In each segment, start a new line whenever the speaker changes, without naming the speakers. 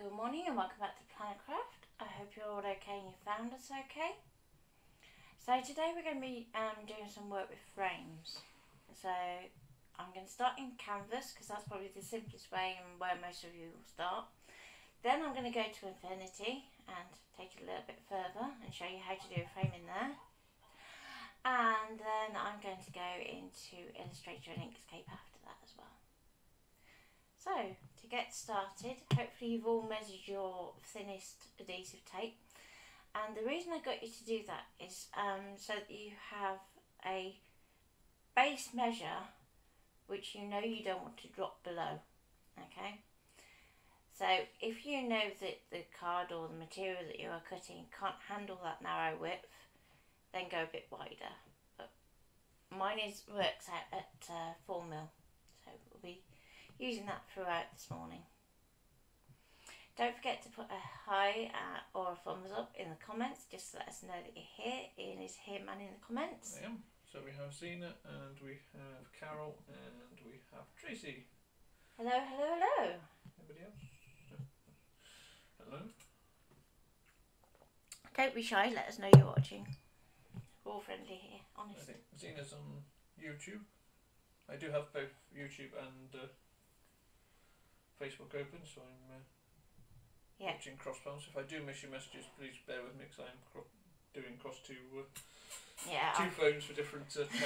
Good morning and welcome back to Planet Craft. I hope you're all okay and you found us okay. So today we're going to be doing some work with frames. So I'm going to start in canvas because that's probably the simplest way and where most of you will start. Then I'm going to go to Infinity and take it a little bit further and show you how to do a frame in there. And then I'm going to go into Illustrator and Inkscape after that as well. So, to get started, hopefully you've all measured your thinnest adhesive tape. And the reason I got you to do that is so that you have a base measure which you know you don't want to drop below. Okay? So, if you know that the card or the material that you are cutting can't handle that narrow width, then go a bit wider. But mine works out at 4mm, so we'll be using that throughout this morning. Don't forget to put a hi or a thumbs up in the comments, just to let us know that you're here. Ian is here manning the comments.
I am. So we have Zena, and we have Carol, and we have Tracy.
Hello, hello, hello.
Anybody else? Hello.
Don't be shy, let us know you're watching. We're all friendly here, honestly.
I think Zena's on YouTube. I do have both YouTube and Facebook open, so I'm watching cross phones. If I do miss your messages, please bear with me because I'm doing cross two phones for different tasks.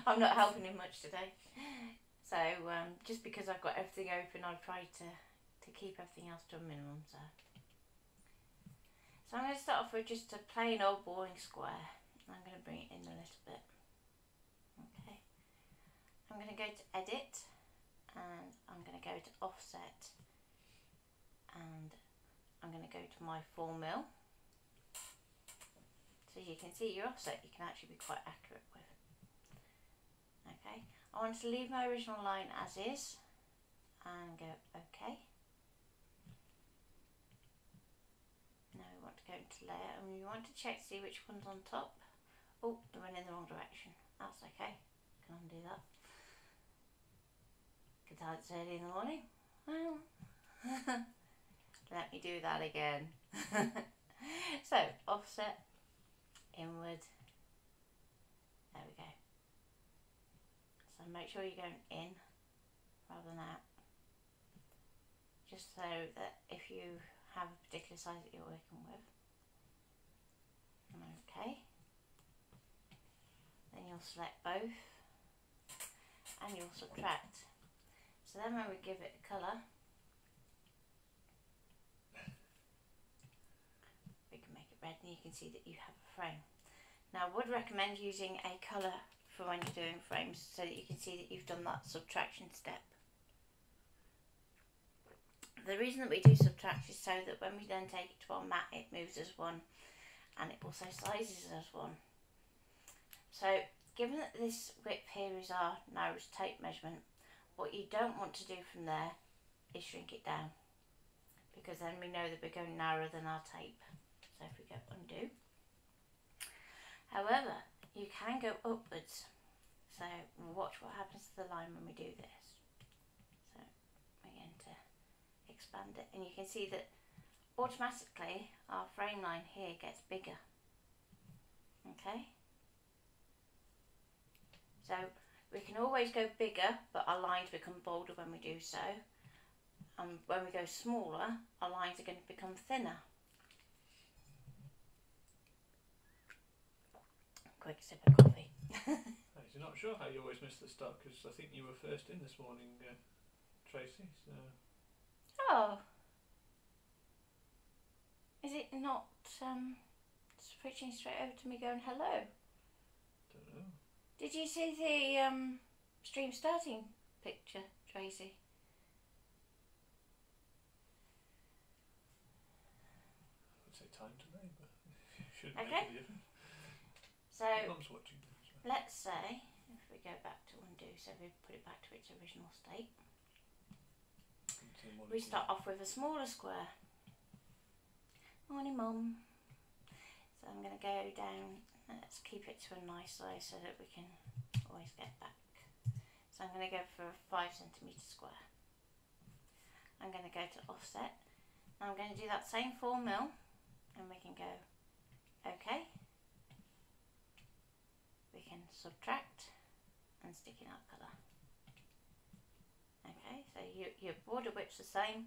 I'm not helping him much today. So just because I've got everything open, I've tried to keep everything else to a minimum. So I'm going to start off with just a plain old boring square. I'm going to bring it in a little bit. Okay. I'm going to go to Edit. And I'm going to go to Offset, and I'm going to go to my 4mm. So you can see your offset you can actually be quite accurate with. Okay, I want to leave my original line as is and go OK. Now we want to go into layer and we want to check to see which one's on top. Oh, they went in the wrong direction. That's okay, can undo that. It's early in the morning. Well, let me do that again. So, offset, inward. There we go. So make sure you're going in rather than out. Just so that if you have a particular size that you're working with. Okay. Then you'll select both and you'll subtract. So then when we give it a colour, we can make it red and you can see that you have a frame. Now I would recommend using a colour for when you're doing frames so that you can see that you've done that subtraction step. The reason that we do subtract is so that when we then take it to our mat it moves as one and it also sizes as one. So given that this width here is our narrowest tape measurement, what you don't want to do from there is shrink it down, because then we know that we're going narrower than our tape. So if we go undo. However, you can go upwards. So watch what happens to the line when we do this. So we're going to expand it and you can see that automatically our frame line here gets bigger. Okay. So we can always go bigger, but our lines become bolder when we do so. And when we go smaller, our lines are going to become thinner. Quick sip of coffee.
I'm not sure how you always miss the start, because I think you were first in this morning, Tracy. So.
Oh. Is it not switching straight over to me going hello?
Don't know. Did
you see the stream starting picture, Tracy?
I would say time to me, but it shouldn't
okay.
make a difference.
So
Mum's watching.
Let's say, if we go back to undo, so we put it back to its original state. We start off with a smaller square. Morning, Mum. So I'm going to go down. Let's keep it to a nice size so that we can always get back. So I'm going to go for a 5cm square. I'm going to go to offset I'm going to do that same 4mm, and we can go OK. We can subtract and stick in our colour. Okay, so your border width's the same,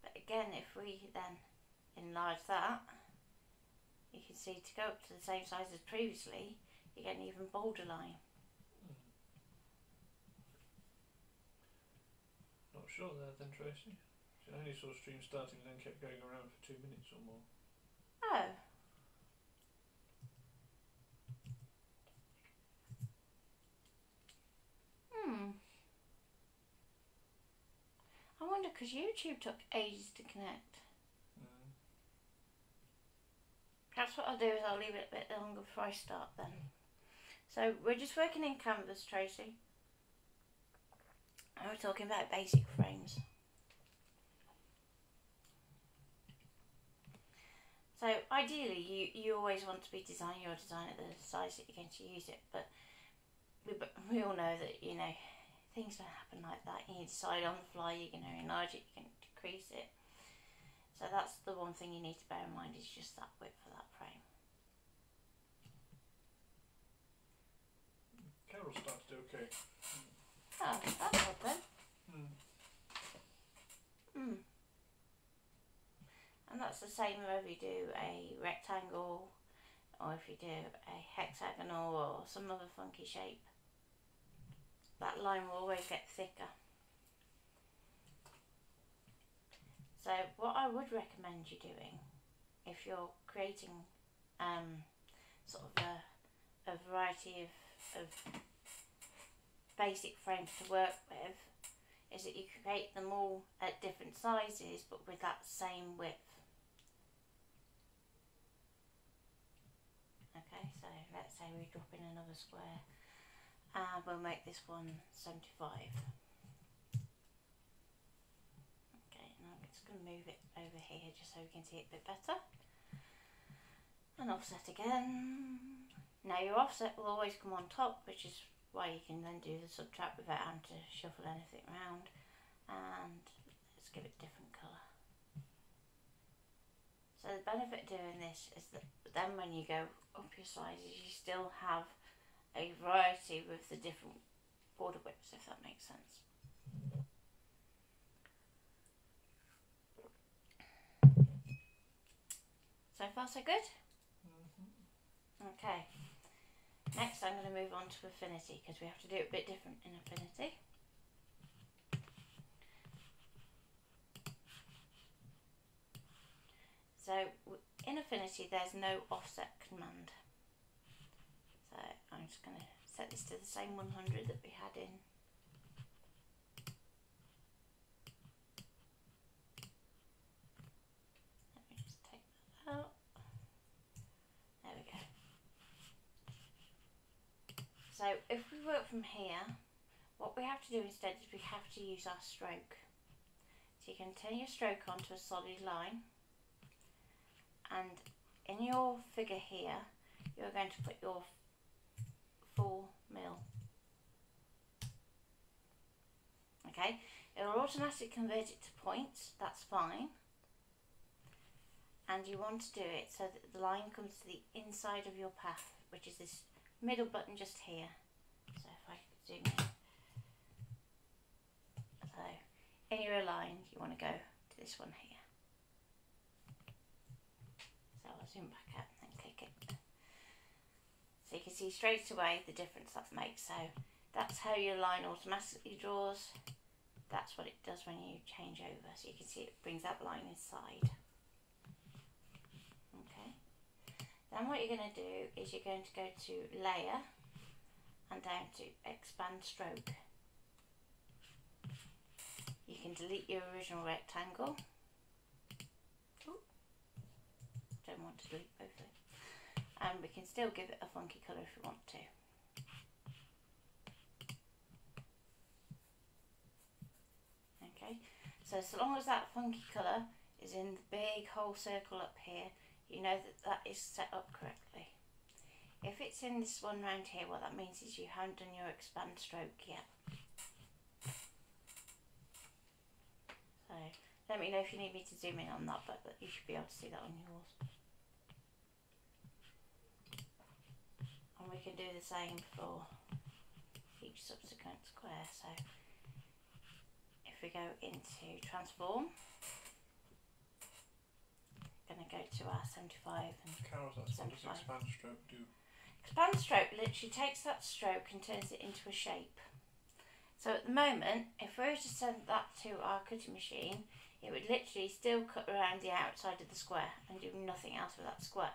but again, if we then enlarge that, you can see to go up to the same size as previously, you get an even bolder line.
Not sure there then, Tracy. I only saw stream starting and then kept going around for 2 minutes or more.
Oh. I wonder, because YouTube took ages to connect. Perhaps what I'll do is I'll leave it a bit longer before I start then. So we're just working in canvas, Tracy. And we're talking about basic frames. So ideally you always want to be designing your design at the size that you're going to use it, but we all know that, you know, things don't happen like that. You decide on the fly you're going to enlarge it, you're going to decrease it. So that's the one thing you need to bear in mind, is just that width for that frame.
Carol started okay.
Oh, that's odd then. And that's the same whether you do a rectangle or if you do a hexagonal or some other funky shape. That line will always get thicker. So what I would recommend you doing, if you're creating sort of a variety of basic frames to work with, is that you create them all at different sizes but with that same width. Okay, so let's say we drop in another square and we'll make this one 75. I'm just going to move it over here just so we can see it a bit better. And offset again. Now your offset will always come on top, which is why you can then do the subtract without having to shuffle anything around. And let's give it a different colour. So the benefit of doing this is that then when you go up your sizes, you still have a variety with the different border widths, if that makes sense. So far so good? Okay. Next I'm going to move on to Affinity, because we have to do it a bit different in Affinity. So in Affinity there's no offset command. So I'm just going to set this to the same 100 that we had in. Let me just take that out. There we go. So if we work from here, what we have to do instead is we have to use our stroke. So you can turn your stroke onto a solid line, and in your figure here you're going to put your 4mm. Okay, it will automatically convert it to points, that's fine. And you want to do it so that the line comes to the inside of your path, which is this middle button just here. So if I zoom in. So in your align, you want to go to this one here. So I'll zoom back out and then click it. So you can see straight away the difference that makes. So that's how your line automatically draws. That's what it does when you change over. So you can see it brings that line inside. Okay. Then what you're going to do is you're going to go to Layer and down to Expand Stroke. You can delete your original rectangle. Ooh, don't want to delete both of them. And we can still give it a funky colour if we want to. Okay, so long as that funky colour is in the big whole circle up here, you know that that is set up correctly. If it's in this one round here, what that means is you haven't done your expand stroke yet. So let let me know if you need me to zoom in on that, but you should be able to see that on yours. And we can do the same for each subsequent square. So if we go into transform, we're going to go to our 75 and
Carol, that's 75. What does expand stroke do?
Expand stroke literally takes that stroke and turns it into a shape. So at the moment, if we were to send that to our cutting machine, it would literally still cut around the outside of the square and do nothing else with that square.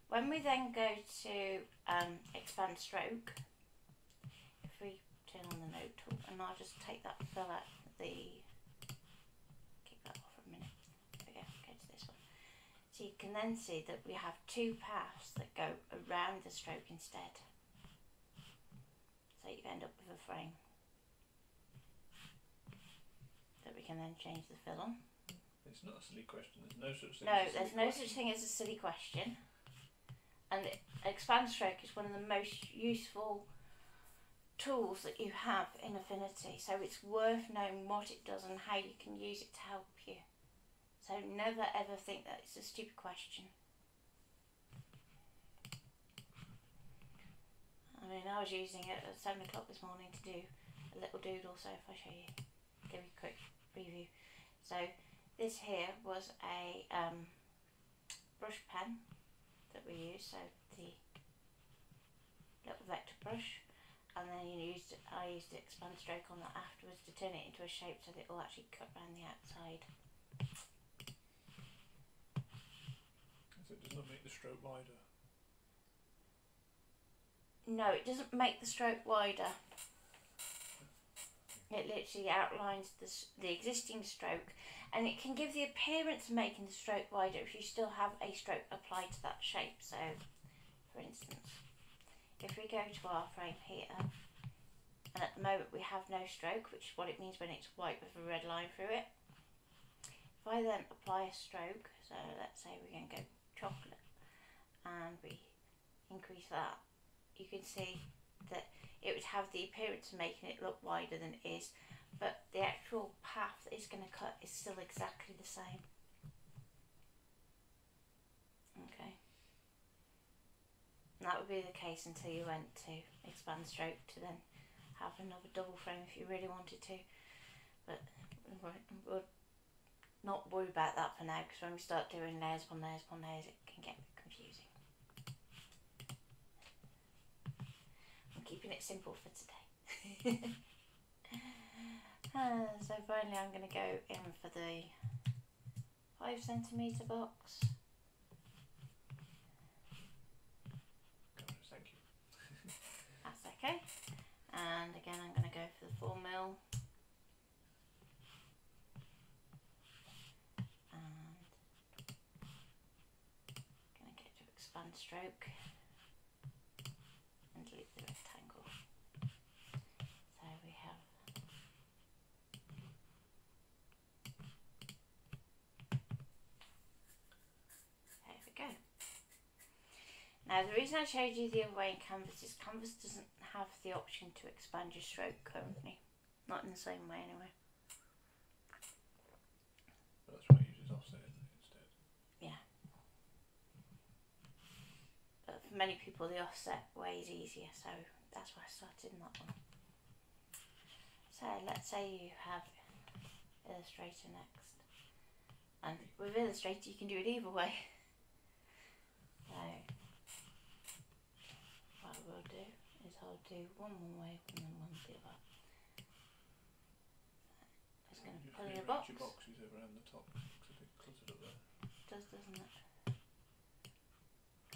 When we then go to expand stroke, if we turn on the node tool, and I'll just take that fill out keep that off for a minute. There we go, go to this one. So you can then see that we have two paths that go around the stroke instead. So you end up with a frame that we can then change the fill on.
It's not a silly question. There's no such thing.
No, there's no such thing as a silly question. And expand stroke is one of the most useful tools that you have in Affinity. So it's worth knowing what it does and how you can use it to help you. So never ever think that it's a stupid question. I mean, I was using it at 7 o'clock this morning to do a little doodle, so if I show you, give you a quick preview. So this here was a brush pen that we use, so the little vector brush, and then I used the expand stroke on that afterwards to turn it into a shape so that it will actually cut around the outside.
So it does not make the stroke wider?
No, it doesn't make the stroke wider. It literally outlines the existing stroke, and it can give the appearance of making the stroke wider if you still have a stroke applied to that shape. So, for instance, if we go to our frame here, and at the moment we have no stroke, which is what it means when it's white with a red line through it. If I then apply a stroke, so let's say we're going to go chocolate, and we increase that, you can see that it would have the appearance of making it look wider than it is, but the actual path that it's going to cut is still exactly the same. Okay. And that would be the case until you went to expand stroke to then have another double frame if you really wanted to. But we'll not worry about that for now, because when we start doing layers upon layers upon layers, it can get a bit confusing. Keeping it simple for today. So finally I'm going to go in for the 5cm box.
Thank you.
That's okay. And again I'm going to go for the 4mm. And going to get to expand stroke. And delete the rectangle. So we have there we go. Now the reason I showed you the other way in Canvas is Canvas doesn't have the option to expand your stroke currently. Not in the same way anyway.
But that's why it uses offset instead.
Yeah. But for many people the offset way is easier, so that's why I started in that one. So let's say you have Illustrator next, and with Illustrator you can do it either way. So what I will do is I'll do one way and then one the other. Just going to pull in a box.
Your boxes around the top, looks a bit cluttered up there.
It does, doesn't it?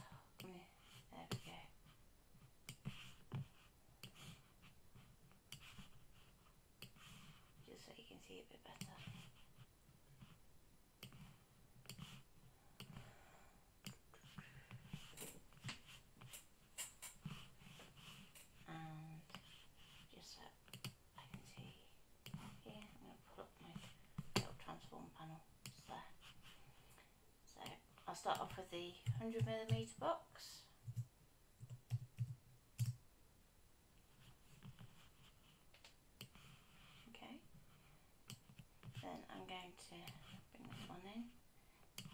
Oh, come here. There we go. Just so you can see it a bit better. And just so I can see here, I'm going to pull up my little transform panel. There. So I'll start off with the 100mm box. Okay. Then I'm going to bring this one in.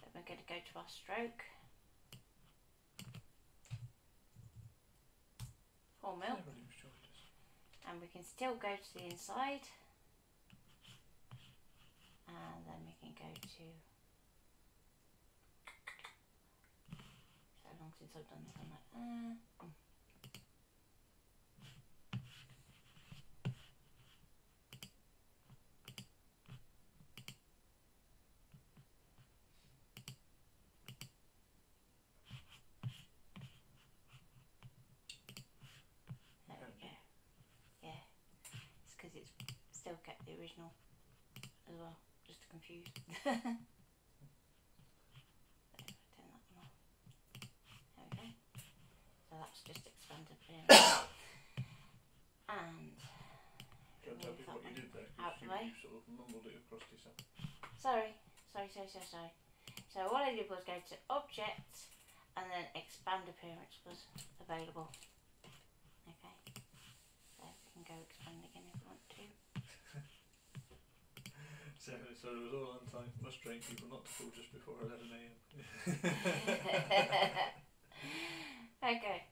Then we're going to go to our stroke. 4 mil. And we can still go to the inside. And then we can go to... So long since I've done this, I'm like... It's still kept the original as well, just to confuse. So if I turn that one off. There we go. So that's just expanded appearance. And
don't tell people what you did there,
out the way.
You sort of mumbled it across yourself.
Sorry. So what I did was go to Object and then Expand Appearance was available. Okay. So we can go expand again if we want to.
So it was all on time. Must train people not to call just before 11 AM.
Okay.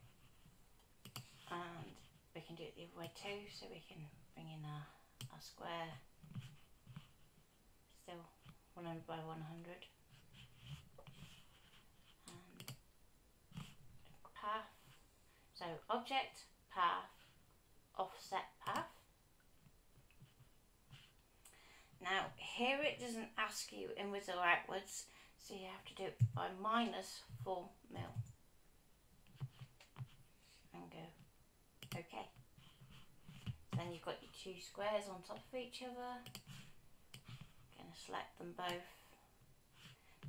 And we can do it the other way too, so we can bring in our square. Still 100 by 100. And path. So object, path, offset path. Now here it doesn't ask you inwards or outwards, so you have to do it by -4 mil. And go OK. Then you've got your 2 squares on top of each other. Going to select them both.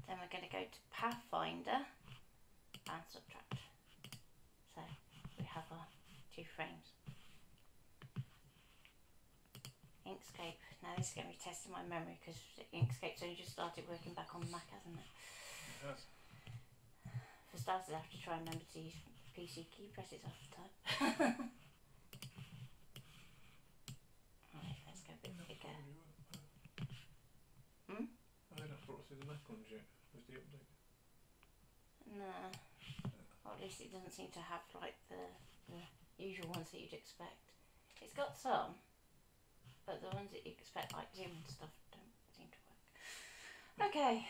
Then we're going to go to Pathfinder and subtract. So we have our 2 frames. Inkscape. Now this is going to be testing my memory because Inkscape's only just started working back on the Mac, hasn't it?
It has.
For starters, I have to try and remember to use PC key presses half the time. Alright, let's go a bit bigger.
I don't have brought through the Mac ones yet with the update.
No. Or at least it doesn't seem to have like the usual ones that you'd expect. It's got some, but the ones that you expect, like Zoom and stuff, don't seem to work. Okay.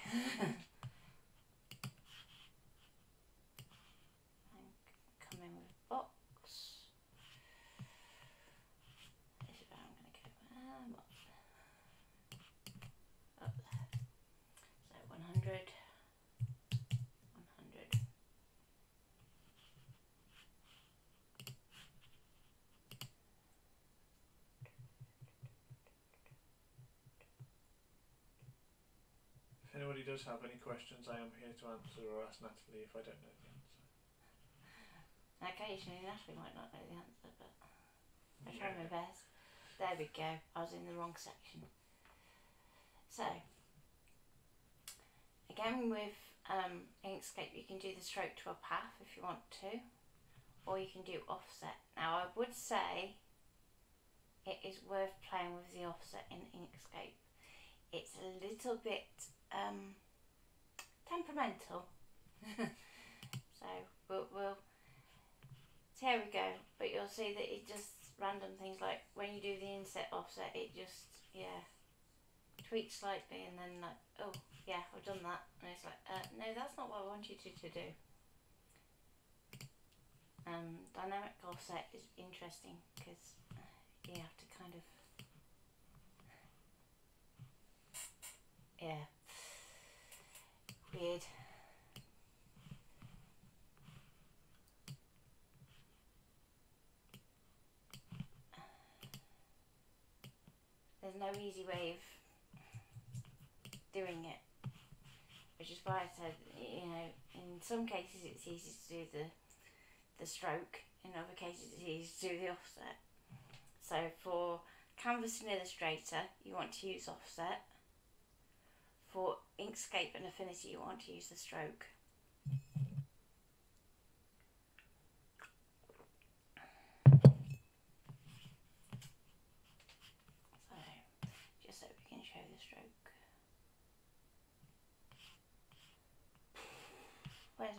Come in with box. This is where I'm going to go. Up there. So 100. 100.
If anybody does have any questions, I am here to answer, or ask Natalie if I don't know the answer.
Occasionally Natalie might not know the answer, but I try my best. There we go. I was in the wrong section. So, again with Inkscape you can do the stroke to a path if you want to, or you can do offset. Now I would say it is worth playing with the offset in Inkscape. It's a little bit temperamental. So we'll so here we go, but you'll see that it just random things, like when you do the inset offset, it just tweaks slightly and then like, oh yeah, I've done that, and it's like no, that's not what I want you to do. Dynamic offset is interesting because you have to kind of weird. There's no easy way of doing it, which is why I said, in some cases it's easy to do the stroke, in other cases it's easy to do the offset. So for Canvas and Illustrator you want to use offset. For Inkscape and Affinity you want to use the stroke. So, just so we can show the stroke.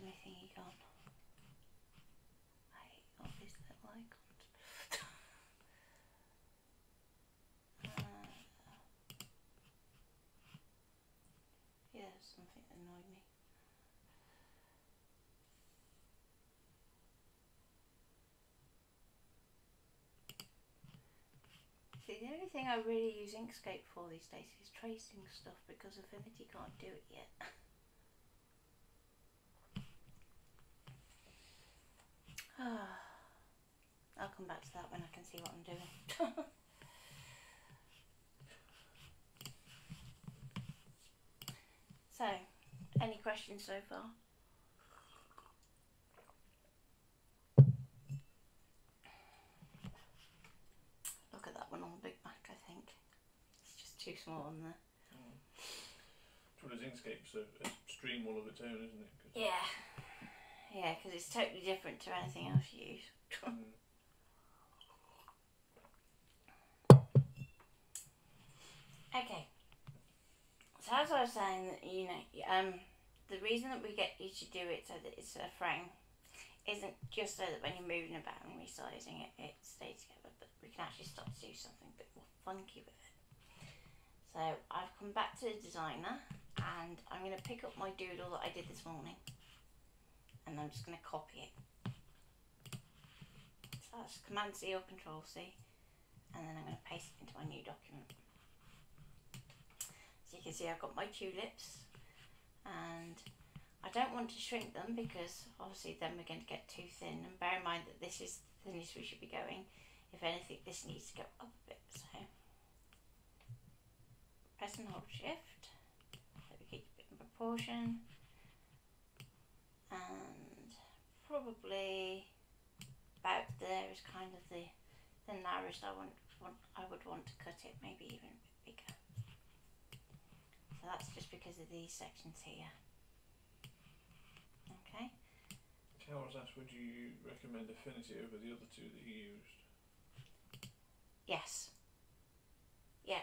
where's my thingy gone? I hate all these little icons. Yeah, there's something that annoyed me. See, the only thing I really use Inkscape for these days is tracing stuff, because Affinity can't do it yet. I'll come back to that when I can see what I'm doing. So, any questions so far? Look at that one on the Big Mac, I think. It's just too small on there.
Well, Inkscape's a stream all of its own, isn't it?
Yeah. Yeah, because it's totally different to anything else you use. Okay. So as I was saying, you know, the reason that we get you to do it so that it's a frame isn't just so that when you're moving about and resizing it, it stays together, but we can actually start to do something a bit more funky with it. So I've come back to the designer, and I'm going to pick up my doodle that I did this morning, and I'm just going to copy it. So that's Command C or Control C, and then I'm going to paste it into my new document. So you can see I've got my tulips, and I don't want to shrink them because obviously then we're going to get too thin, and bear in mind that this is the thinnest we should be going. If anything, this needs to go up a bit, so press and hold shift so we keep a bit in proportion, and probably about there is kind of the narrowest I would want to cut it, maybe even a bit bigger. So that's just because of these sections here. Okay.
How was that? Would you recommend Affinity over the other two that you used?
Yes. Yeah.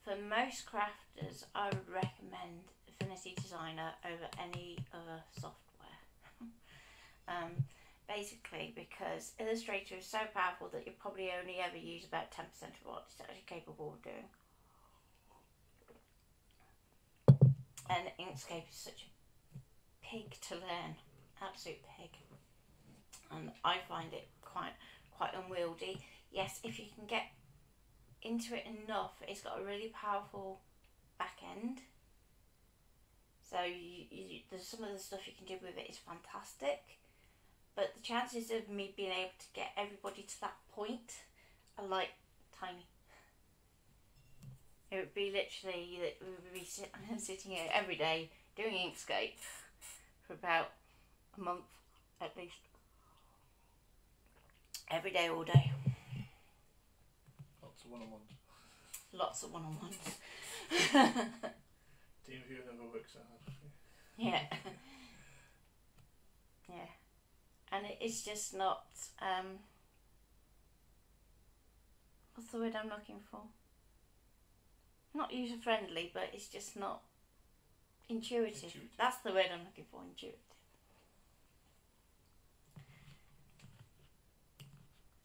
For most crafters, I would recommend Affinity Designer over any other software. Basically because Illustrator is so powerful that you probably only ever use about 10% of what it's actually capable of doing. And Inkscape is such a pig to learn, absolute pig. And I find it quite unwieldy. Yes, if you can get into it enough, it's got a really powerful back end. So there's some of the stuff you can do with it is fantastic. But the chances of me being able to get everybody to that point are like tiny. It would be literally that we would be sitting here every day doing Inkscape for about a month at least. Every day, all day.
Lots of one-on-ones.
Lots of one-on-ones.
Team view never works out.
Yeah. Yeah. And it's just not, what's the word I'm looking for? Not user-friendly, but it's just not intuitive. That's the word I'm looking for, intuitive.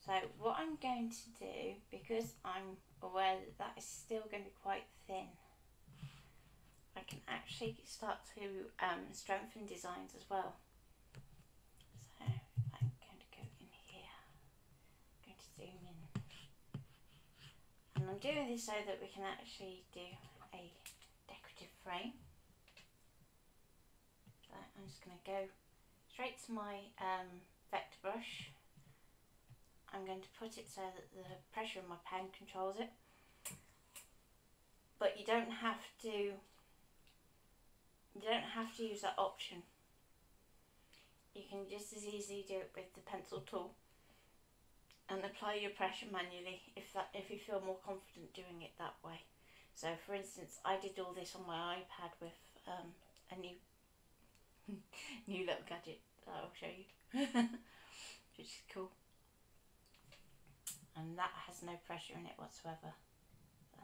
So what I'm going to do, because I'm aware that that is still going to be quite thin, I can actually start to strengthen designs as well. So I'm going to go in here, I'm going to zoom in. And I'm doing this so that we can actually do a decorative frame. So I'm just going to go straight to my vector brush. I'm going to put it so that the pressure of my pen controls it. But you don't have to use that option. You can just as easily do it with the pencil tool and apply your pressure manually if you feel more confident doing it that way. So for instance, I did all this on my iPad with a new little gadget that I'll show you, which is cool. And that has no pressure in it whatsoever. So.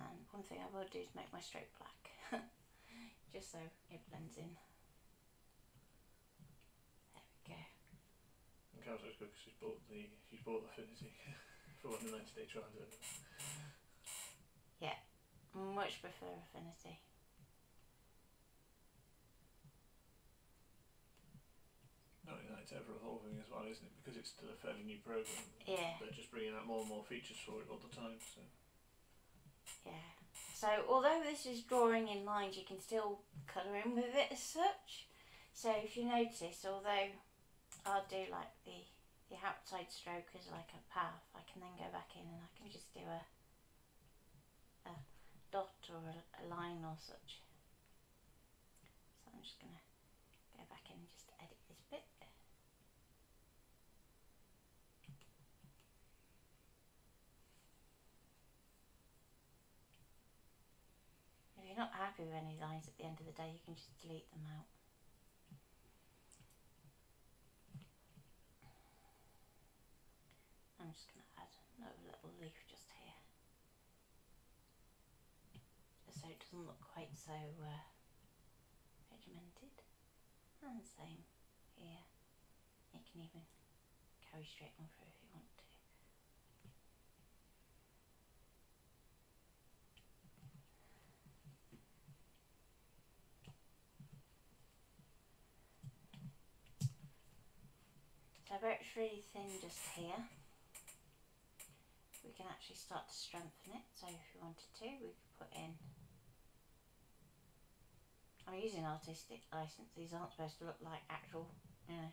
And one thing I will do is make my stroke black. just so it blends in. There we go.
And Carol's always good because she's bought the Affinity for when the 90-day trial.
Yeah, much prefer Affinity.
Not only that, it's ever evolving as well, isn't it? Because it's still a fairly new program.
Yeah.
They're just bringing out more and more features for it all the time. So.
Yeah. So although this is drawing in lines, you can still colour in with it as such. So if you notice, although I'll do like the outside stroke as like a path, I can then go back in and I can just do a dot or a line or such. So I'm just going to go back in and just edit this bit. If you're not happy with any lines at the end of the day, you can just delete them out. I'm just going to add another little leaf just here, so it doesn't look quite so regimented. And the same here. You can even carry straight on through if you want to. So where it's really thin just here, we can actually start to strengthen it. So if you wanted to, we could put in, I'm using artistic license, these aren't supposed to look like actual, you know,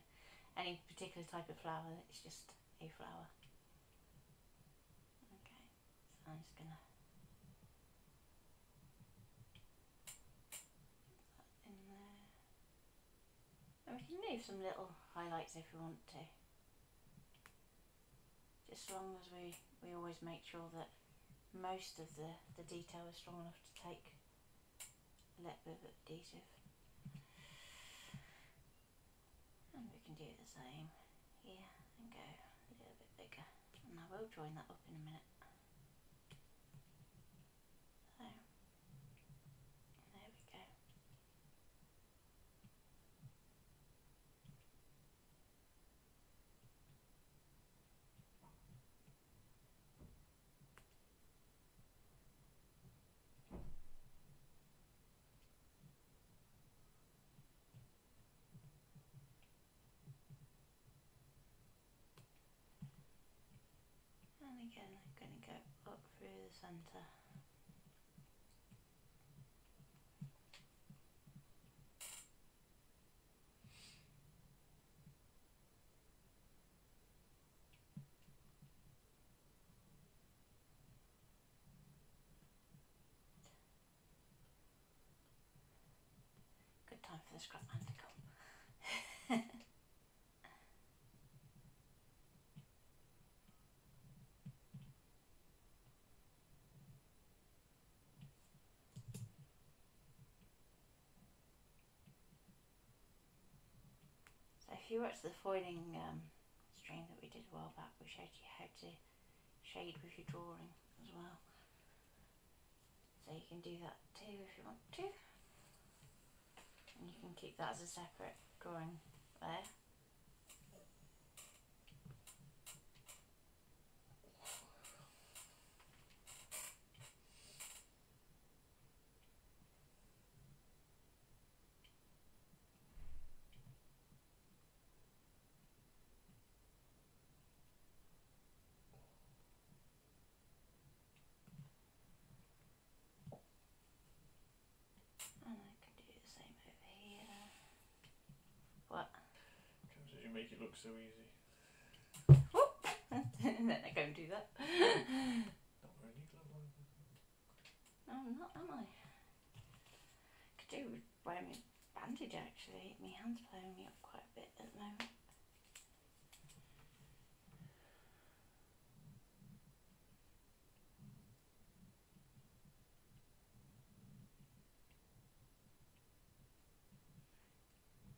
any particular type of flower, it's just a flower. Okay, so I'm just going to put that in there. And we can leave some little highlights if we want to. Just as long as we always make sure that most of the detail is strong enough to take a little bit of adhesive. And we can do the same here and go a little bit bigger. And I will join that up in a minute. So, there we go. And again, I'm going to go up through the centre. Good time for the scrap man to come. So if you watch the foiling stream that we did a while back, we showed you how to shade with your drawing as well. So you can do that too if you want to. And you can keep that as a separate drawing there. And I can do the same over here. What?
Because you make it look so easy.
Whoop! And then I go and do that.
Not wearing your glove on.
No, I'm not, am I? Could do with wearing a bandage actually. My hand's blowing me up quite a bit at the moment.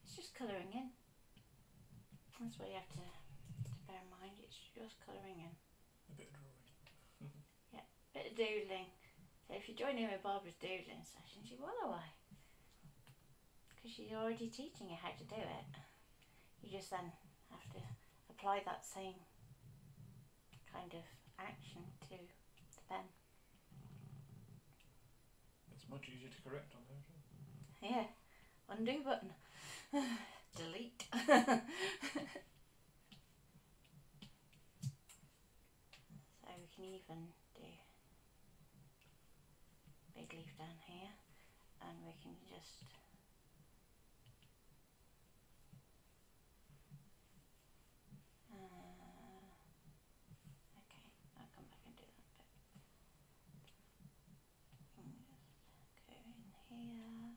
It's just colouring in. That's what you have to bear in mind. It's just colouring in.
A bit of drawing.
Yeah, bit of doodling. So if you join in with Barbara's doodling sessions, you're well away. because she's already teaching you how to do it. You just then have to apply that same kind of action to the pen.
It's much easier to correct on her.
Yeah, undo button. Delete. So we can even do big leaf down here, and we can just okay, I'll come back and do that bit. And just go in here.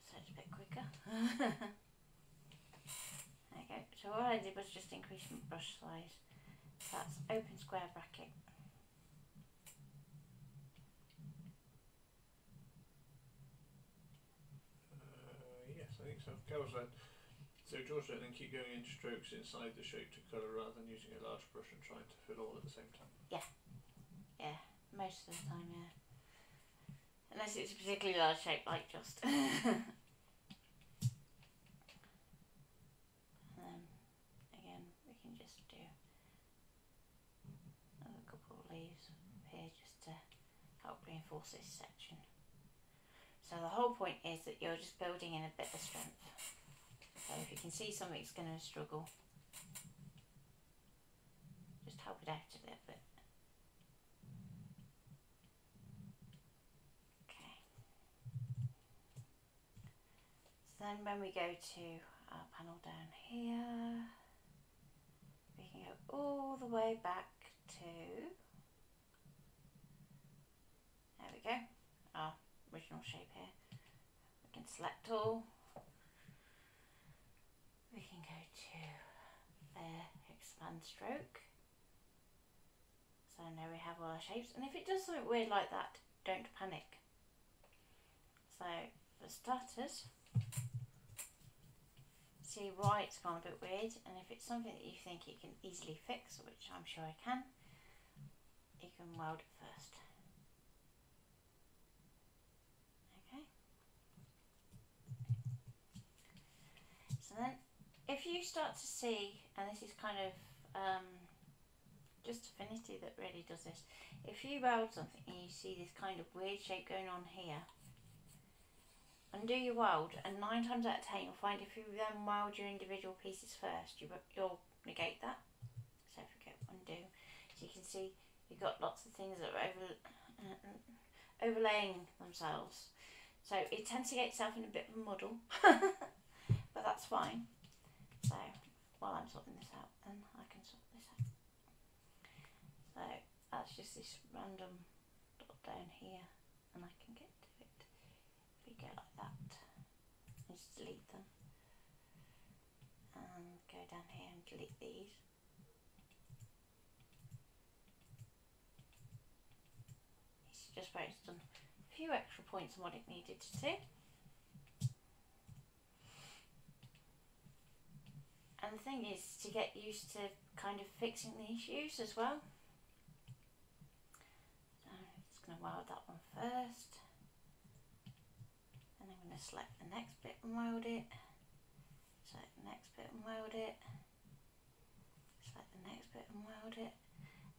So it's a bit quicker. Okay, so what I did was just increase my brush size. That's open square bracket.
Yes, I think so. Carol said. So George said then keep going in strokes inside the shape to colour rather than using a large brush and trying to fill all at the same time.
Yeah. Yeah, most of the time, yeah. Unless it's a particularly large shape like just. Again, we can just do another couple of leaves here just to help reinforce this section. So the whole point is that you're just building in a bit of strength. So if you can see something's going to struggle, just help it out a little bit. Okay. So then when we go to our panel down here, we can go all the way back to, there we go, our original shape here. We can select all. We can go to expand stroke. So now we have all our shapes, and if it does something weird like that, don't panic. So for starters, see why it's gone a bit weird, and if it's something that you think you can easily fix, which I'm sure I can, you can weld it first. Okay. So then if you start to see, and this is kind of just Affinity that really does this, if you weld something and you see this kind of weird shape going on here, undo your weld, and 9 times out of 10 you'll find if you then weld your individual pieces first, you'll negate that. So if we go undo, so you can see you've got lots of things that are overlaying themselves. So it tends to get itself in a bit of a muddle, but that's fine. So while I'm sorting this out, then I can sort this out. So that's just this random dot down here, and I can get to it. If we go like that, just delete them, and go down here and delete these. It's just where it's done a few extra points on what it needed to do. And the thing is to get used to kind of fixing the issues as well. So I'm just going to weld that one first. And I'm going to select the next bit and weld it. Select the next bit and weld it. Select the next bit and weld it.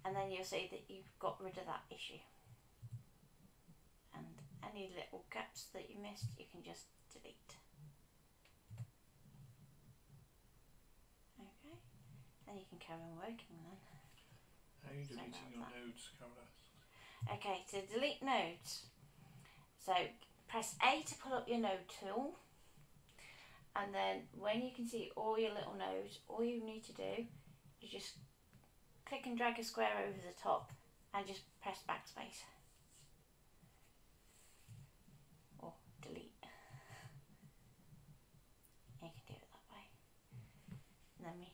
And then you'll see that you've got rid of that issue. And any little gaps that you missed, you can just delete. Then you can carry on working then.
How are you deleting your nodes, Carol?
Okay, to delete nodes, so press A to pull up your node tool, and then when you can see all your little nodes, all you need to do is just click and drag a square over the top and just press backspace. Or delete. You can do it that way. And then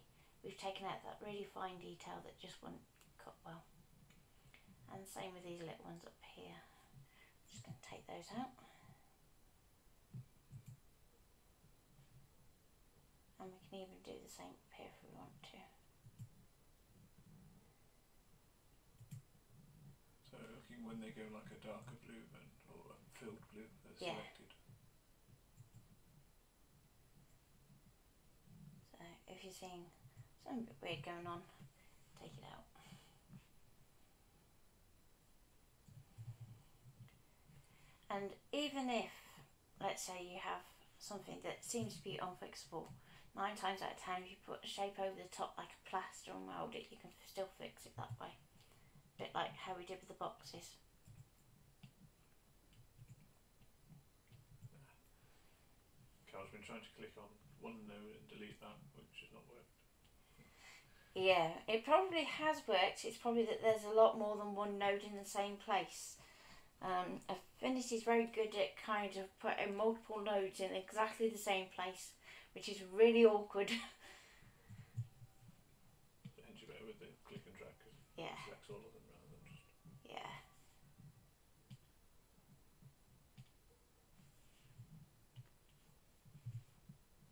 we've taken out that really fine detail that just wouldn't cut well. And same with these little ones up here. Just going to take those out. And we can even do the same up here if we want to.
So looking when they go like a darker blue then, or a filled blue, they're selected.
So if you're seeing something a bit weird going on, take it out. And even if, let's say you have something that seems to be unfixable, 9 times out of 10 if you put a shape over the top like a plaster and weld it, you can still fix it that way. A bit like how we did with the boxes.
Carl's been trying to click on one node and delete that, which has not worked.
Yeah, it probably has worked. It's probably that there's a lot more than one node in the same place. Affinity is very good at kind of putting multiple nodes in exactly the same place, which is really awkward.
Hence you better with the click and drag, because it selects all of them rather than just...
Yeah.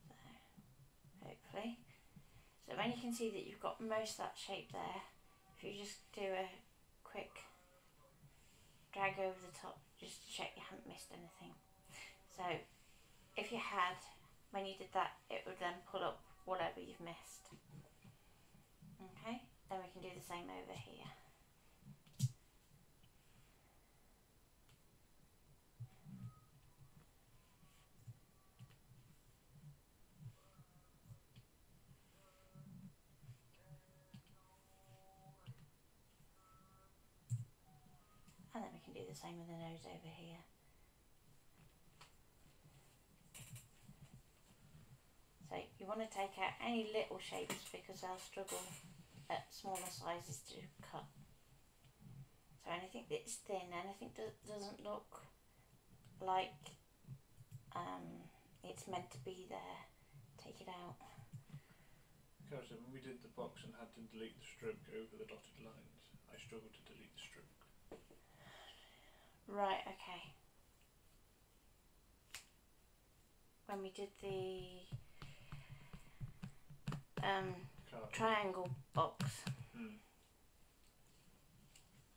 So, hopefully. So when you can see that you've got most of that shape there, if you just do a quick drag over the top just to check you haven't missed anything. So if you had, when you did that, it would then pull up whatever you've missed. Okay, then we can do the same over here. And then we can do the same with the nose over here. So you want to take out any little shapes because they'll struggle at smaller sizes to cut. So anything that's thin, anything that doesn't look like it's meant to be there, take it out.
Because when we did the box and had to delete the stroke over the dotted lines, I struggled to delete the stroke.
Right, okay. When we did the triangle box.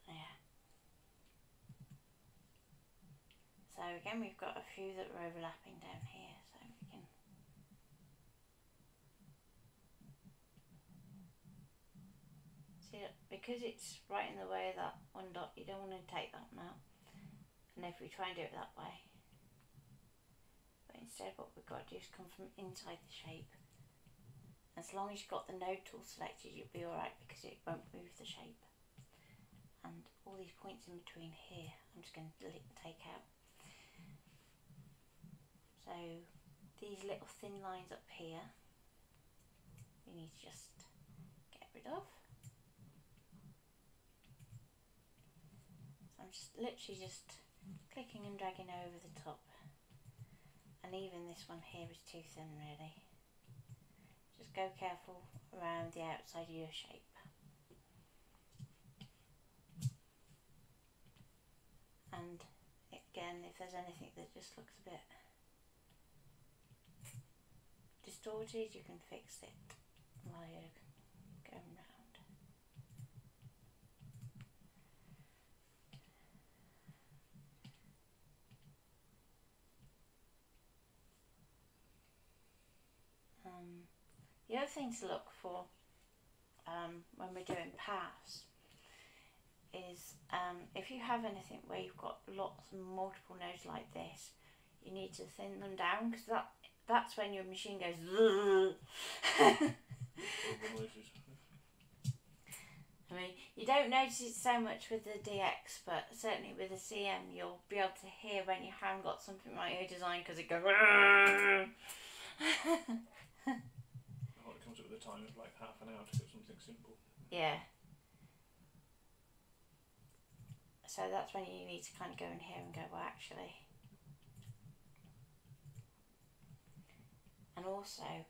Yeah. So again, we've got a few that are overlapping down here, so we can. See, because it's right in the way of that one dot, you don't want to take that one out. And if we try and do it that way, but instead what we've got to do is come from inside the shape. As long as you've got the node tool selected, you'll be alright because it won't move the shape. And all these points in between here, I'm just going to delete and take out. So these little thin lines up here, we need to just get rid of. So I'm just literally just clicking and dragging over the top, and even this one here is too thin really. Just go careful around the outside of your shape. And again, if there's anything that just looks a bit distorted, you can fix it while you're going round. The other thing to look for when we're doing paths is if you have anything where you've got lots and multiple nodes like this, you need to thin them down because that's when your machine goes. I mean, you don't notice it so much with the DX, but certainly with the CM, you'll be able to hear when you haven't got something right in your design because it goes.
It comes up with a time of like half an hour to get something simple.
Yeah. So that's when you need to kind of go in here and go, well, actually. And also,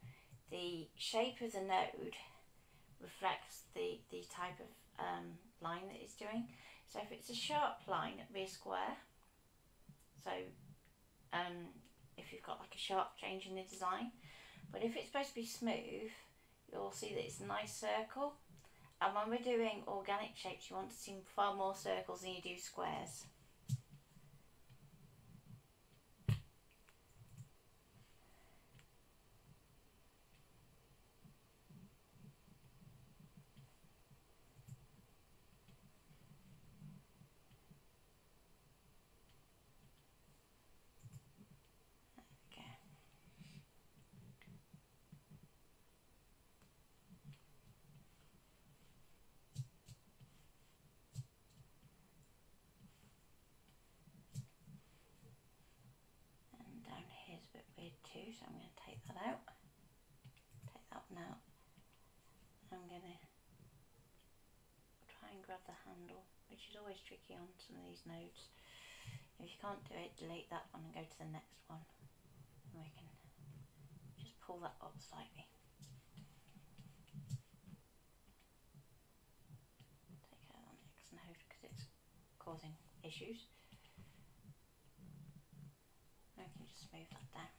the shape of the node reflects the type of line that it's doing. So if it's a sharp line, it'll be a square. So if you've got like a sharp change in the design. But if it's supposed to be smooth, you'll see that it's a nice circle. And when we're doing organic shapes, you want to see far more circles than you do squares. Too, so I'm going to take that out, take that one out. I'm going to try and grab the handle, which is always tricky on some of these nodes. If you can't do it, delete that one and go to the next one, and we can just pull that up slightly. Take out the next node because it's causing issues. I can just move that down.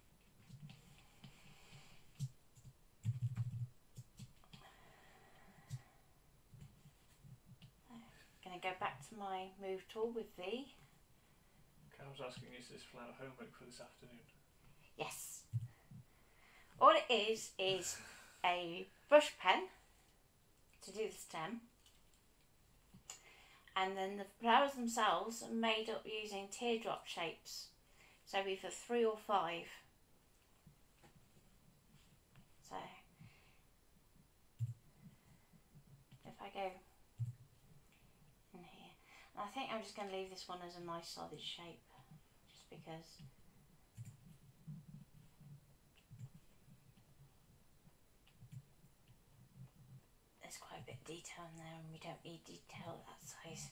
Go back to my move tool with V.
Okay, I was asking, is this flower homework for this afternoon?
Yes. All it is a brush pen to do the stem, and then the flowers themselves are made up using teardrop shapes, so either 3 or 5. So if I go in here, I think I'm just going to leave this one as a nice solid shape, just because there's quite a bit of detail in there and we don't need detail at that size.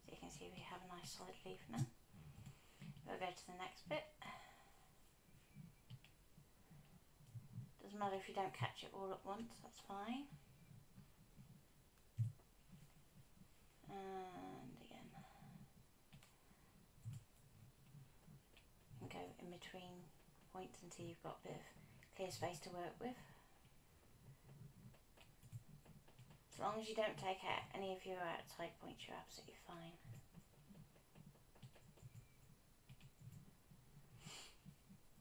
So you can see we have a nice solid leaf now. We'll go to the next bit. Doesn't matter if you don't catch it all at once, that's fine. And again, and go in between points until you've got a bit of clear space to work with. As long as you don't take out any of your outside points, you're absolutely fine.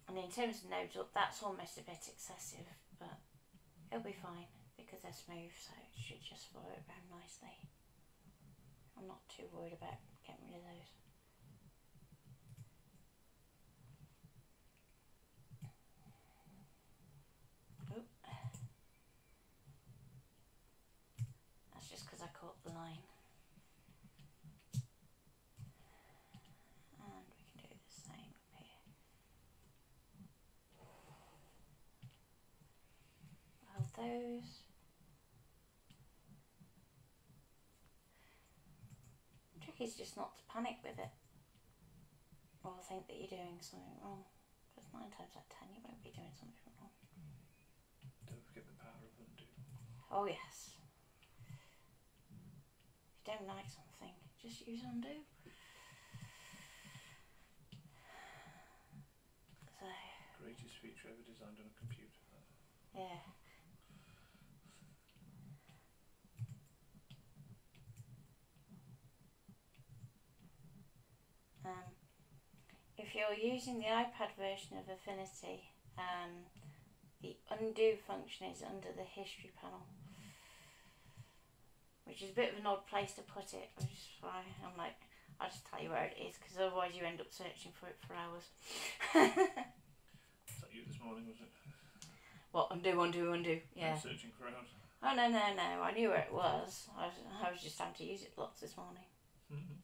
And in terms of nodes up, that's almost a bit excessive, but it'll be fine because they're smooth, so it should just follow it around nicely. I'm not too worried about getting rid of those. Oop. That's just because I caught the line. And we can do the same up here. Well, those. The trick is just not to panic with it or think that you're doing something wrong, because 9 times out of 10 you won't be doing something wrong.
Don't forget the power of undo.
Oh yes. If you don't like something, just use undo. So,
greatest feature ever designed on a computer.
Yeah. If you're using the iPad version of Affinity, the undo function is under the history panel, which is a bit of an odd place to put it, which is why I'm like, I'll just tell you where it is, because otherwise you end up searching for it for hours.
Was that you this morning, was it?
What, undo, undo, undo? Yeah.
I'm searching for hours.
Oh no, no, no, I knew where it was. I was just having to use it lots this morning.
Mm-hmm.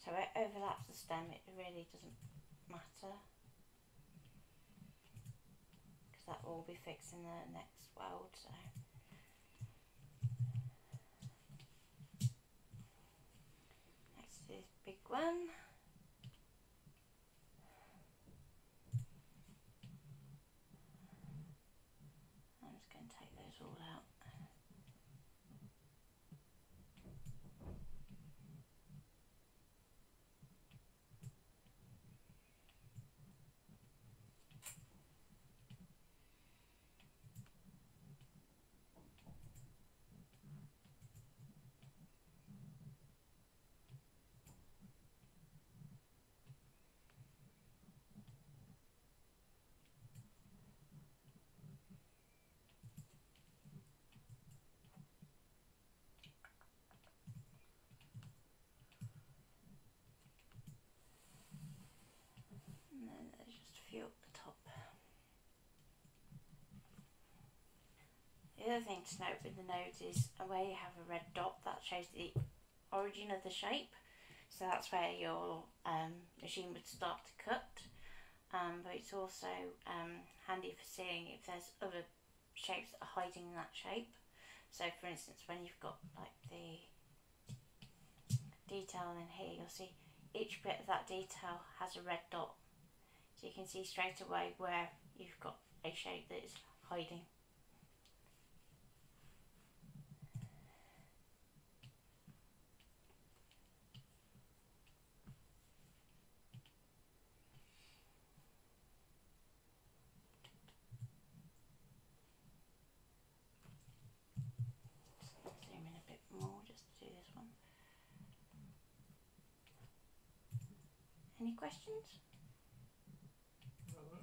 So it overlaps the stem, it really doesn't matter, because that will be fixed in the next weld. So next is big one. I'm just going to take those all out. And then there's just a few up the top. The other thing to note with the nodes is where you have a red dot, that shows the origin of the shape. So that's where your machine would start to cut. But it's also handy for seeing if there's other shapes that are hiding in that shape. So for instance, when you've got like the detail in here, you'll see each bit of that detail has a red dot. So you can see straight away where you've got a shape that is hiding. Zoom in a bit more just to do this one. Any questions?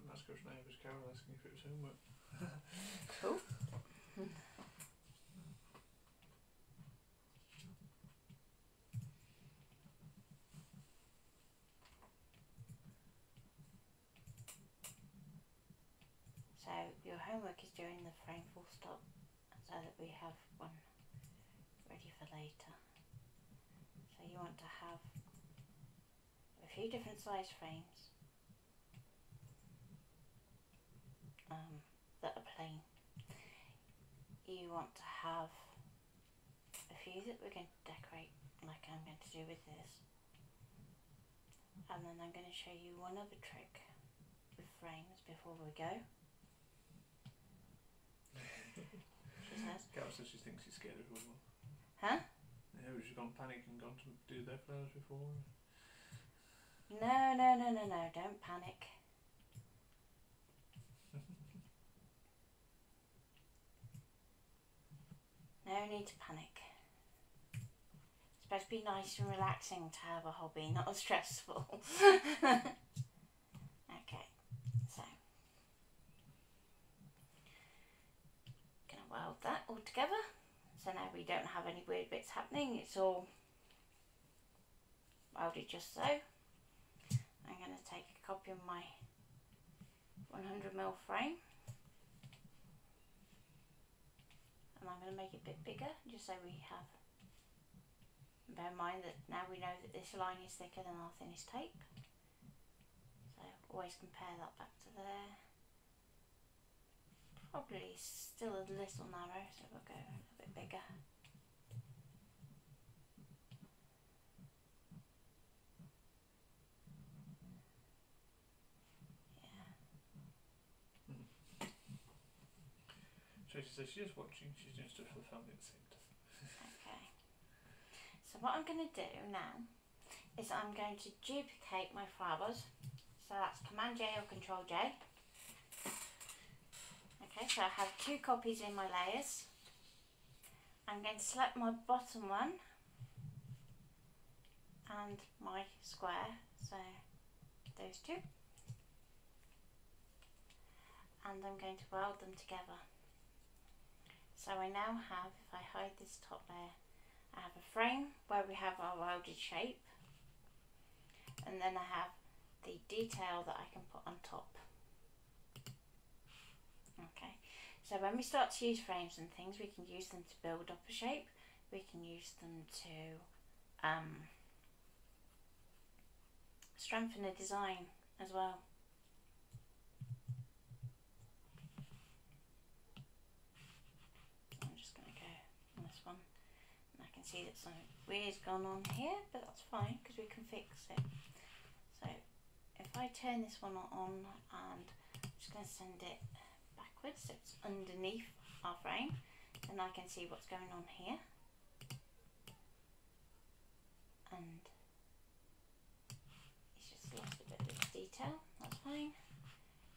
That's because now it was Carol asking if it was homework.
Cool. So your homework is doing the frame full stop so that we have one ready for later. So you want to have a few different size frames that are plain. You want to have a few that we're going to decorate like I'm going to do with this. And then I'm going to show you one other trick with frames before we go. She says.
Carol says she thinks he's scared of everyone.
Huh?
Yeah, she's gone panic and gone to do their flowers before.
No, don't panic. No need to panic. It's supposed to be nice and relaxing to have a hobby, not stressful. Okay, so gonna weld that all together. So now we don't have any weird bits happening, it's all welded just so. I'm going to take a copy of my 100mm frame and I'm going to make it a bit bigger just so we have, bear in mind that now we know that this line is thicker than our thinnest tape, so always compare that back to there. Probably still a little narrow, so we'll go a little bit bigger.
So she says she's watching, she's doing stuff for the family at the same time.
Okay. So what I'm going to do now is I'm going to duplicate my flowers. So that's Command J or Control J. Okay, so I have 2 copies in my layers. I'm going to select my bottom one and my square, so those 2. And I'm going to weld them together. So I now have, if I hide this top layer, I have a frame where we have our welded shape, and then I have the detail that I can put on top. Okay, so when we start to use frames and things, we can use them to build up a shape, we can use them to strengthen the design as well. I'm just going to go on this one, and I can see that something weird's gone on here, but that's fine because we can fix it. So if I turn this one on, and I'm just going to send it backwards so it's underneath our frame, then I can see what's going on here. And it's just lost a bit of detail, that's fine.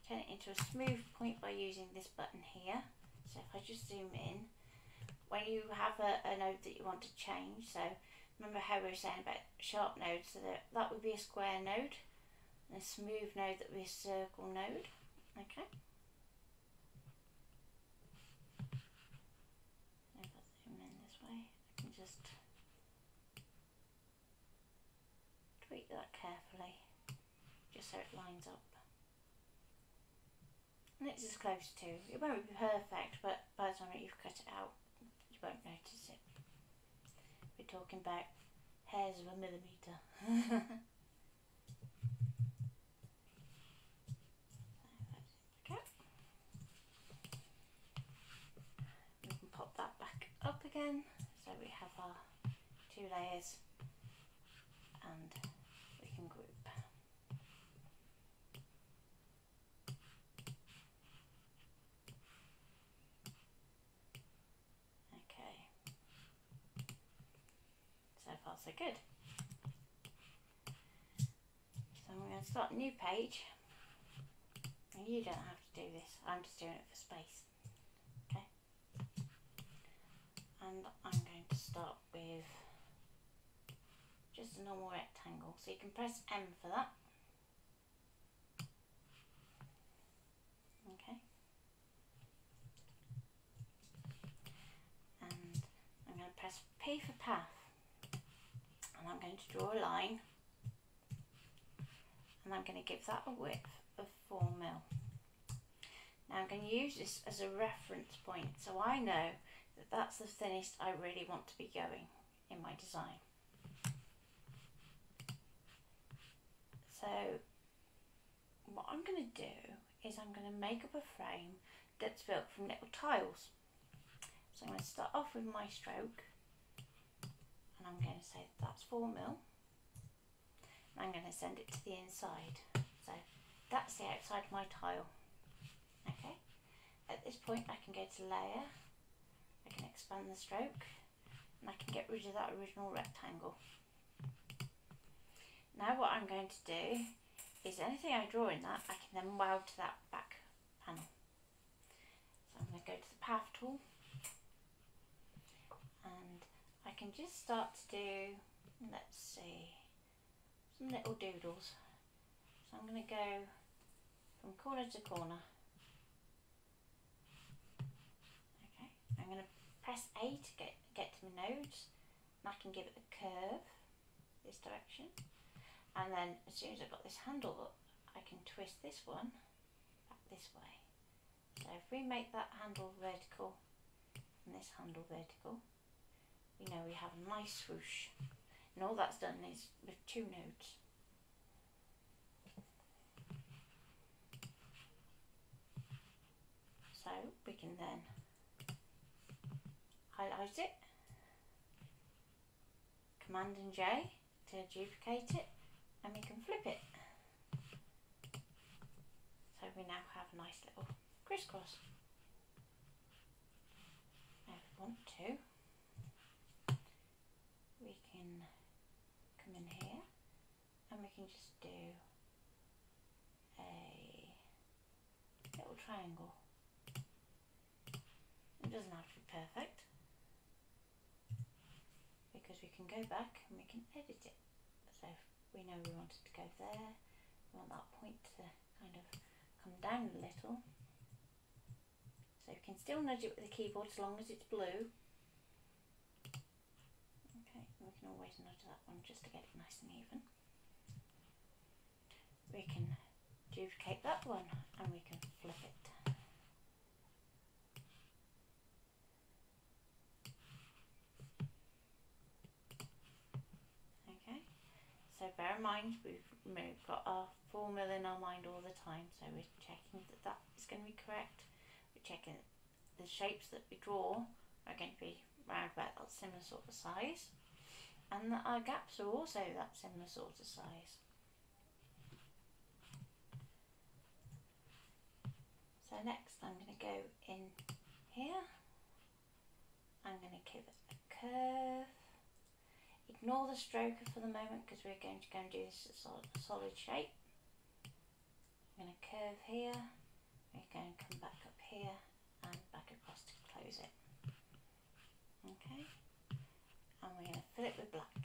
Turn it into a smooth point by using this button here. So if I just zoom in, when you have a node that you want to change, so remember how we were saying about sharp nodes, so that would be a square node, and a smooth node that would be a circle node. Okay. If I zoom in this way, I can just tweak that carefully, just so it lines up. And it's as close to, it won't be perfect, but by the time that you've cut it out, you won't notice it. We're talking about hairs of a millimetre. Okay. We can pop that back up again, so we have our 2 layers, and we can group. So far so good. So I'm going to start a new page, and you don't have to do this, I'm just doing it for space. Okay, and I'm going to start with just a normal rectangle, so you can press M for that. Okay, and I'm going to press P for path. And I'm going to draw a line, and I'm going to give that a width of 4 mil. Now I'm going to use this as a reference point, so I know that that's the thinnest I really want to be going in my design. So what I'm going to do is I'm going to make up a frame that's built from little tiles. So I'm going to start off with my stroke, and I'm going to say that's 4 mil, and I'm going to send it to the inside. So that's the outside of my tile. Okay, at this point I can go to layer, I can expand the stroke, and I can get rid of that original rectangle. Now what I'm going to do is anything I draw in that, I can then weld to that back panel. So I'm going to go to the path tool, and I can just start to do, let's see, some little doodles. So I'm going to go from corner to corner. Okay, I'm going to press A to get to my nodes, and I can give it a curve this direction. And then as soon as I've got this handle up, I can twist this one back this way. So if we make that handle vertical and this handle vertical, we know we have a nice swoosh. And all that's done is with 2 nodes. So we can then highlight it, Command and J to duplicate it, and we can flip it. So we now have a nice little crisscross. Now if we want to, we can come in here and we can just do a little triangle. It doesn't have to be perfect, because we can go back and we can edit it. So if we know we wanted to go there, we want that point to kind of come down a little. So you can still nudge it with the keyboard as long as it's blue. Okay, we can always nudge that one just to get it nice and even. We can duplicate that one and we can flip it. Okay, so bear in mind we've got our formula in our mind all the time, so we're checking that that is going to be correct. We're checking that the shapes that we draw are going to be round about that similar sort of size, and that our gaps are also that similar sort of size. So next I'm going to go in here, I'm going to give it a curve. Ignore the stroker for the moment because we're going to go and do this as a solid shape. I'm going to curve here, we're going to come back up here and back across to close it. Okay, and we're going to fill it with black.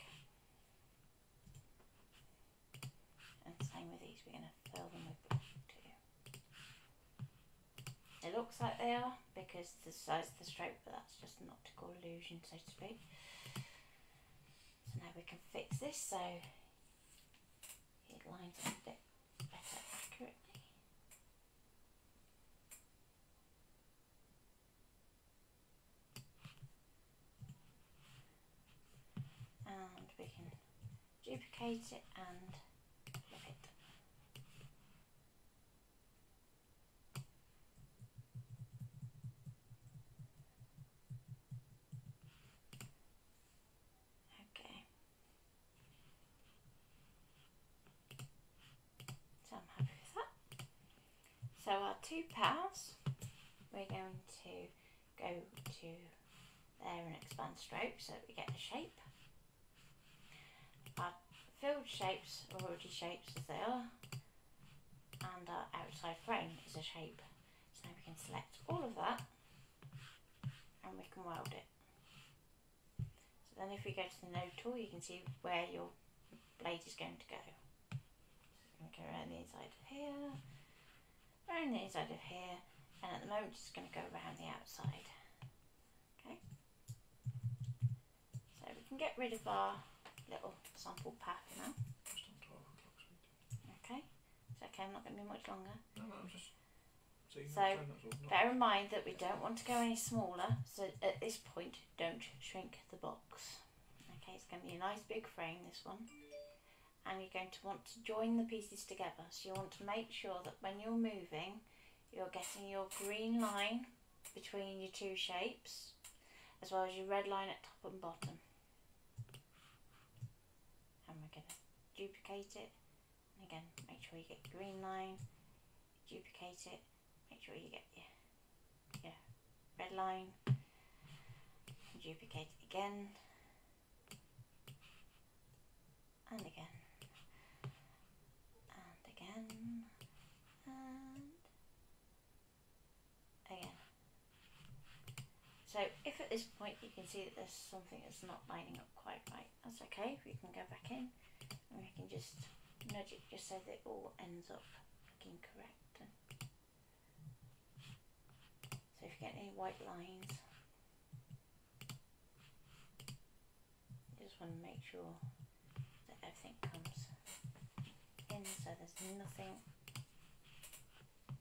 And same with these, we're going to fill them with black too. It looks like they are because the size of the stroke, but that's just an optical illusion, so to speak. So now we can fix this so it lines up a bit better accurately. And we can duplicate it and flip it. Okay. So I'm happy with that. So our two pals, we're going to go to there and expand stroke so that we get a shape. Our filled shapes are already shapes as they are, and our outside frame is a shape. So now we can select all of that and we can weld it. So then if we go to the node tool, you can see where your blade is going to go. So it's going to go around the inside of here, around the inside of here, and at the moment it's going to go around the outside. Okay, so we can get rid of our little sample path now.
Just on 12 o'clock, sweetie.
Okay, it's okay, I'm not going to be much longer.
No, I'm just seeing.
So bear in mind that we don't want to go any smaller, so at this point don't shrink the box. Okay, it's going to be a nice big frame, this one, and you're going to want to join the pieces together. So you want to make sure that when you're moving, you're getting your green line between your two shapes, as well as your red line at top and bottom. And we're going to duplicate it, and again make sure you get your green line, duplicate it, make sure you get your red line, duplicate it again, and again, and again, and again. So if at this point you can see that there's something that's not lining up quite right, that's okay. We can go back in and we can just nudge it just so that it all ends up looking correct. So if you get any white lines, you just want to make sure that everything comes in so there's nothing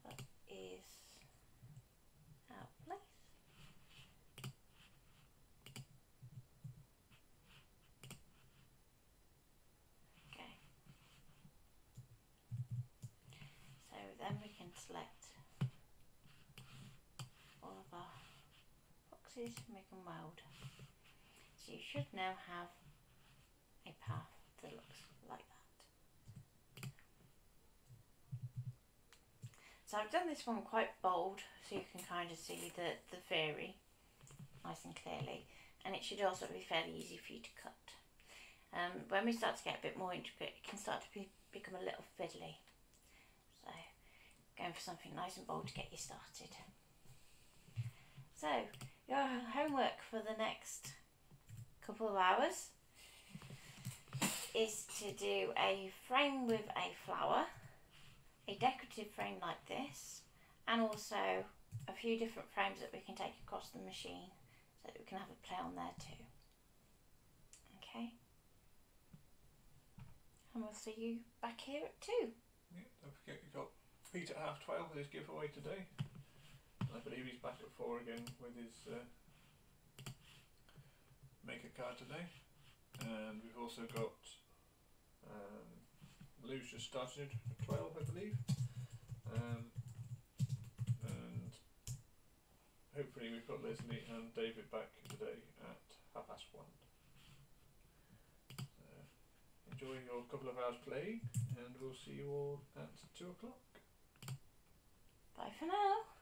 that is out of place. So then we can select all of our boxes and we can weld. So you should now have a path that looks like that. So I've done this one quite bold so you can kind of see the theory nice and clearly, and it should also be fairly easy for you to cut. When we start to get a bit more intricate, it can start to become a little fiddly. So going for something nice and bold to get you started. So your homework for the next couple of hours is to do a frame with a flower, a decorative frame like this, and also a few different frames that we can take across the machine so that we can have a play on there too. Okay, and we'll see you back here at 2.
Yeah, don't forget you've got Pete at 12:30 with his giveaway today. I believe he's back at 4 again with his maker card today. And we've also got Lou's just started at 12, I believe. And hopefully we've got Leslie and David back today at 1:30. Enjoy your couple of hours playing, and we'll see you all at 2 o'clock.
Bye for now.